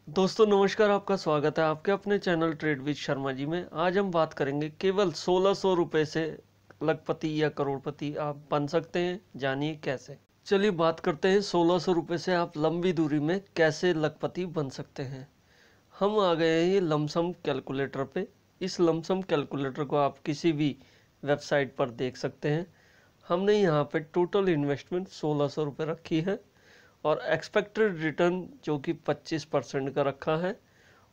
दोस्तों नमस्कार, आपका स्वागत है आपके अपने channel trade with Sharma ji में। आज हम बात करेंगे केवल 1600 रुपये से लखपति या करोड़पति आप बन सकते हैं। जानिए कैसे। चलिए बात करते हैं 1600 रुपये से आप लंबी दूरी में कैसे लखपति बन सकते हैं। हम आ गए हैं ये लमसम कैलकुलेटर पे। इस लमसम कैलकुलेटर को आप किसी भी वेबसाइट पर देख सकते हैं। हमने यहाँ पे टोटल इन्वेस्टमेंट 1600 रुपये रखी है और एक्सपेक्टेड रिटर्न जो कि 25% का रखा है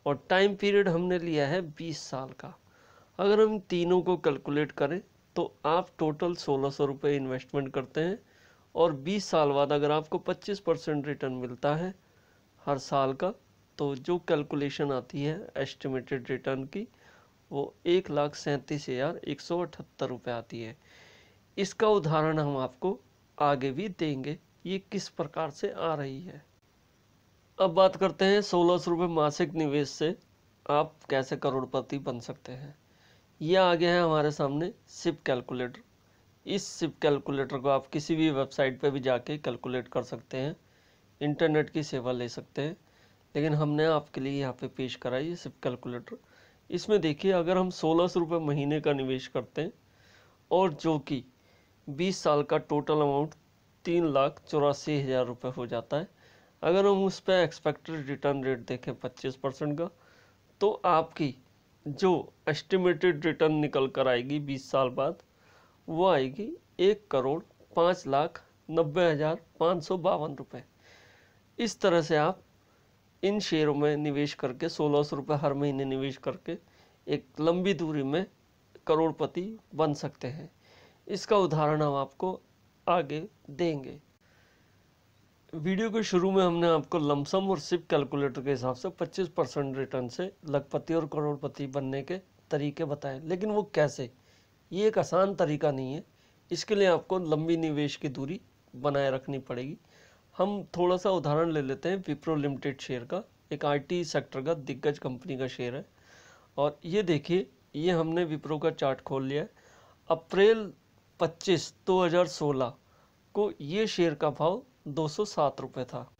और टाइम पीरियड हमने लिया है 20 साल का। अगर हम तीनों को कैलकुलेट करें तो आप टोटल 1600 रुपये इन्वेस्टमेंट करते हैं और 20 साल बाद अगर आपको 25% रिटर्न मिलता है हर साल का, तो जो कैलकुलेशन आती है एस्टिमेटेड रिटर्न की वो 1,37,178 रुपये आती है। इसका उदाहरण हम आपको आगे भी देंगे ये किस प्रकार से आ रही है। अब बात करते हैं 1600 रुपये मासिक निवेश से आप कैसे करोड़पति बन सकते हैं। यह आ गया है हमारे सामने सिप कैलकुलेटर। इस सिप कैलकुलेटर को आप किसी भी वेबसाइट पर भी जाके कैलकुलेट कर सकते हैं, इंटरनेट की सेवा ले सकते हैं, लेकिन हमने आपके लिए यहाँ पे पेश करा ये सिप कैलकुलेटर। इसमें देखिए, अगर हम 1600 रुपये महीने का निवेश करते हैं और जो कि 20 साल का टोटल अमाउंट 3,84,000 रुपये हो जाता है। अगर हम उस पर एक्सपेक्टेड रिटर्न रेट देखें 25% का, तो आपकी जो एस्टिमेटेड रिटर्न निकल कर आएगी 20 साल बाद वो आएगी 1,05,90,552 रुपये। इस तरह से आप इन शेयरों में निवेश करके 1600 रुपये हर महीने निवेश करके एक लंबी दूरी में करोड़पति बन सकते हैं। इसका उदाहरण हम आपको आगे देंगे। वीडियो के शुरू में हमने आपको लमसम और सिप कैलकुलेटर के हिसाब से 25% रिटर्न से लखपति और करोड़पति बनने के तरीके बताए, लेकिन वो कैसे, ये एक आसान तरीका नहीं है। इसके लिए आपको लंबी निवेश की दूरी बनाए रखनी पड़ेगी। हम थोड़ा सा उदाहरण ले लेते हैं विप्रो लिमिटेड शेयर का। एक IT सेक्टर का दिग्गज कंपनी का शेयर है और ये देखिए, ये हमने विप्रो का चार्ट खोल लिया है। अप्रैल 25, 2016 को ये शेयर का भाव 207 रुपये था,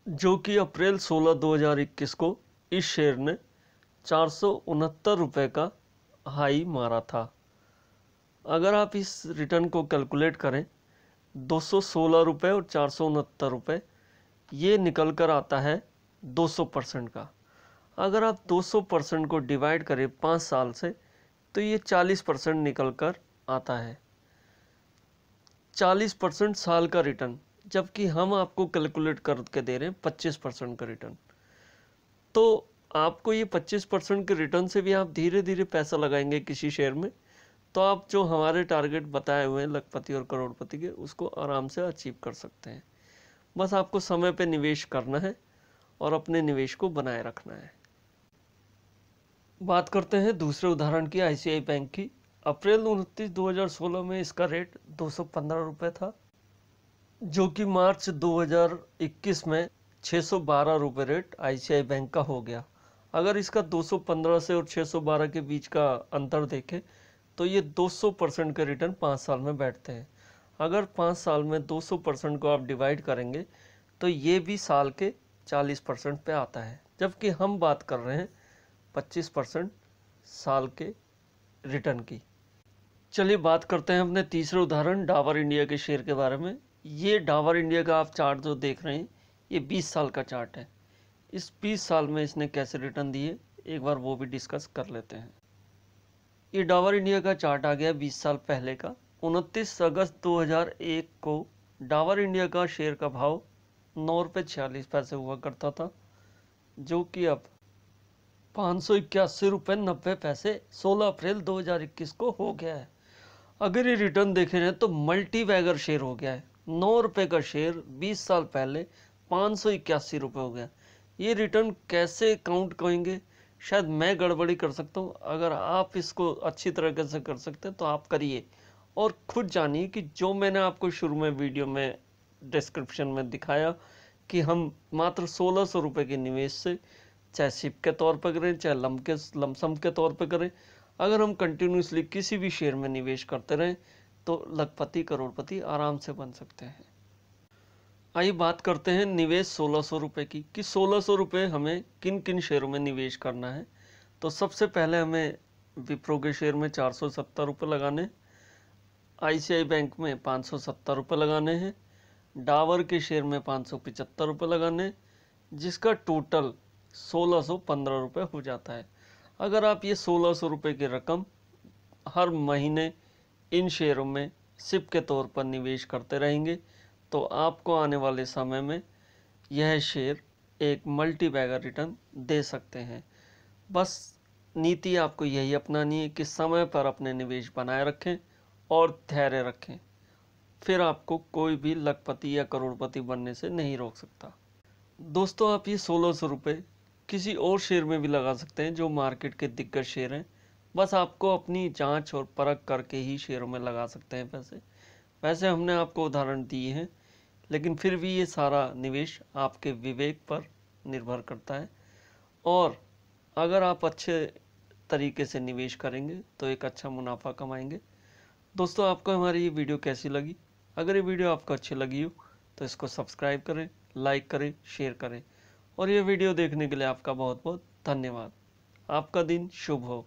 जो कि अप्रैल 16, 2021 को इस शेयर ने 469 रुपये का हाई मारा था। अगर आप इस रिटर्न को कैलकुलेट करें 216 रुपये और 469 रुपये, ये निकल कर आता है 200% का। अगर आप 200% को डिवाइड करें 5 साल से तो ये 40% निकल कर आता है। 40% साल का रिटर्न, जबकि हम आपको कैलकुलेट करके दे रहे हैं 25% का रिटर्न। तो आपको ये 25% के रिटर्न से भी आप धीरे धीरे पैसा लगाएंगे किसी शेयर में, तो आप जो हमारे टारगेट बताए हुए हैं लखपति और करोड़पति के, उसको आराम से अचीव कर सकते हैं। बस आपको समय पे निवेश करना है और अपने निवेश को बनाए रखना है। बात करते हैं दूसरे उदाहरण की, ICICI बैंक की। अप्रैल 29, 2016 में इसका रेट 215 रुपये था, जो कि मार्च 2021 में 612 रुपये रेट ICICI बैंक का हो गया। अगर इसका 215 से और 612 के बीच का अंतर देखें तो ये 200% के रिटर्न 5 साल में बैठते हैं। अगर 5 साल में 200% को आप डिवाइड करेंगे तो ये भी साल के 40% पे आता है, जबकि हम बात कर रहे हैं 25% साल के रिटर्न की। चलिए बात करते हैं अपने तीसरे उदाहरण डाबर इंडिया के शेयर के बारे में। ये डाबर इंडिया का आप चार्ट जो देख रहे हैं ये 20 साल का चार्ट है। इस 20 साल में इसने कैसे रिटर्न दिए एक बार वो भी डिस्कस कर लेते हैं। ये डाबर इंडिया का चार्ट आ गया 20 साल पहले का। 29 अगस्त 2001 को डाबर इंडिया का शेयर का भाव 9 रुपये 46 पैसे हुआ करता था, जो कि अब 581 रुपये 90 पैसे 16 अप्रैल 2021 को हो गया है। अगर ये रिटर्न देखे जाए तो मल्टी बैगर शेयर हो गया है। 9 रुपये का शेयर 20 साल पहले 581 रुपये हो गया। ये रिटर्न कैसे काउंट करेंगे, शायद मैं गड़बड़ी कर सकता हूँ। अगर आप इसको अच्छी तरीके से कर सकते हैं तो आप करिए और खुद जानिए कि जो मैंने आपको शुरू में वीडियो में डिस्क्रिप्शन में दिखाया कि हम मात्र 1600 रुपये के निवेश से, चाहे सिप के तौर पर करें चाहे लमसम के तौर पर करें, अगर हम कंटिन्यूसली किसी भी शेयर में निवेश करते रहें तो लखपति करोड़पति आराम से बन सकते हैं। आइए बात करते हैं निवेश 1600 रुपये की, कि 1600 रुपये हमें किन किन शेयरों में निवेश करना है। तो सबसे पहले हमें विप्रो के शेयर में 470 रुपये लगाने, ICICI बैंक में 570 रुपये लगाने हैं, डाबर के शेयर में 575 रुपये लगाने, जिसका टोटल 1615 रुपये हो जाता है। अगर आप ये 1600 रुपये की रकम हर महीने इन शेयरों में सिप के तौर पर निवेश करते रहेंगे तो आपको आने वाले समय में यह शेयर एक मल्टी बैगर रिटर्न दे सकते हैं। बस नीति आपको यही अपनानी है कि समय पर अपने निवेश बनाए रखें और धैर्य रखें, फिर आपको कोई भी लखपति या करोड़पति बनने से नहीं रोक सकता। दोस्तों, आप ये 1600 रुपये किसी और शेयर में भी लगा सकते हैं जो मार्केट के दिग्गज शेयर हैं। बस आपको अपनी जांच और परख करके ही शेयरों में लगा सकते हैं पैसे। वैसे हमने आपको उदाहरण दिए हैं, लेकिन फिर भी ये सारा निवेश आपके विवेक पर निर्भर करता है। और अगर आप अच्छे तरीके से निवेश करेंगे तो एक अच्छा मुनाफा कमाएंगे। दोस्तों, आपको हमारी ये वीडियो कैसी लगी? अगर ये वीडियो आपको अच्छी लगी हो तो इसको सब्सक्राइब करें, लाइक करें, शेयर करें। और ये वीडियो देखने के लिए आपका बहुत बहुत धन्यवाद। आपका दिन शुभ हो।